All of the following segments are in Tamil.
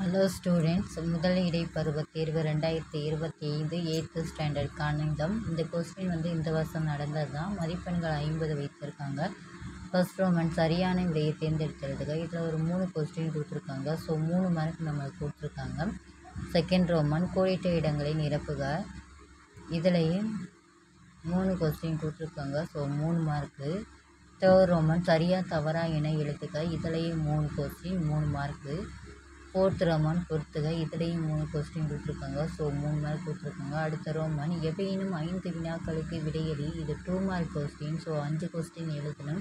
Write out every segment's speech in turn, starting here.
ஹலோ ஸ்டூடெண்ட்ஸ், முதல் இடைப்பருவத் தேர்வு 2025 8th ஸ்டாண்டர்ட் கணிதம். இந்த கொஸ்டின் இந்த வருஷம் நடந்தது தான். மதிப்பெண்கள் 50 வைத்திருக்காங்க. ஃபர்ஸ்ட் ரோமன் சரியான விடையை தேர்ந்தெடுத்து இதில் ஒரு 3 கொஸ்டின் கொடுத்துருக்காங்க. ஸோ 3 மார்க் நம்மளுக்கு கொடுத்துருக்காங்க. செகண்ட் ரோமன் கோடிட்ட இடங்களை நிரப்புக. இதுலேயும் 3 கொஸ்டின் கொடுத்துருக்காங்க. So 3 mark. தேர்ட் ரோமன் சரியா தவறா என எழுதுக. இதுலேயும் 3 கொஸ்டின் 3 மார்க்கு. ஃபோர்த் ரோமன் பொறுத்துக. இதுலேயும் 3 கொஸ்டின் கொடுத்துருக்காங்க. ஸோ 3 மார்க் கொடுத்துருக்காங்க. அடுத்த ரோமன் எவையினும் 5 வினாக்களுக்கு விடையளி. இது 2 மார்க் கொஸ்டின். ஸோ 5 கொஸ்டின் எழுதணும்.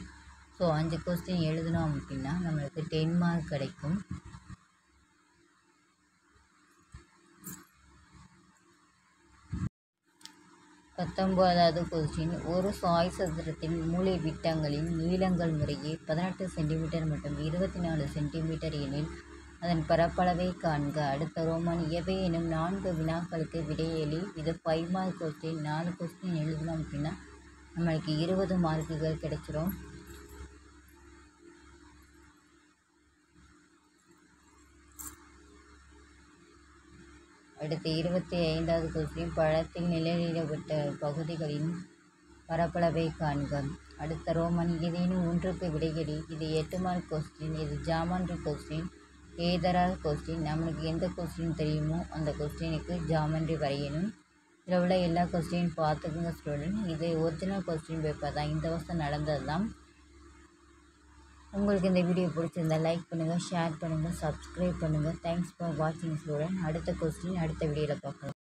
ஸோ 5 கொஸ்டின் எழுதணும் அப்படின்னா நம்மளுக்கு 10 மார்க் கிடைக்கும். பத்தொன்பதாவது கொஸ்டின், ஒரு சாய் சதுரத்தின் மூலை விட்டங்களின் நீளங்கள் முறையே 18 சென்டிமீட்டர் மற்றும் 24 சென்டிமீட்டர் எனில் அதன் பரப்பளவை காண்க. அடுத்த ரோமன் எவையேனும் 4 வினாக்களுக்கு விடையளி. இது 5 மார்க் கொஸ்டின். 4 கொஸ்டின் எழுதணும் அப்படின்னா நம்மளுக்கு 20 மார்க்குகள் கிடைச்சிரும். அடுத்து 25வது கொஸ்டின், பழத்தில் நிழலிடப்பட்ட பகுதிகளின் பரப்பளவை காண்க. அடுத்த ரோமன் ஏதேனும் ஒன்றுக்கு விடையளி. இது 8 மார்க் கொஸ்டின். இது ஜாமெண்ட்ரி கொஸ்டின். ஏதரால் கொஸ்டின். நம்மளுக்கு எந்த கொஸ்டின் தெரியுமோ அந்த கொஸ்டினுக்கு ஜாமெண்ட்ரி வரையணும். இதில் உள்ள எல்லா கொஸ்டின் பார்த்துக்குங்க ஸ்டூடெண்ட். இது ஒரிஜினல் கொஸ்டின் பேப்பர் தான். இந்த வருஷம் நடந்தது தான். உங்களுக்கு இந்த வீடியோ பிடிச்சிருந்தால் லைக் பண்ணுங்கள், ஷேர் பண்ணுங்கள், சப்ஸ்கிரைப் பண்ணுங்கள். தேங்க்ஸ் ஃபார் வாட்சிங் ஸ்டூடெண்ட். அடுத்த கொஸ்டின் அடுத்த வீடியோவில் பார்க்கலாம்.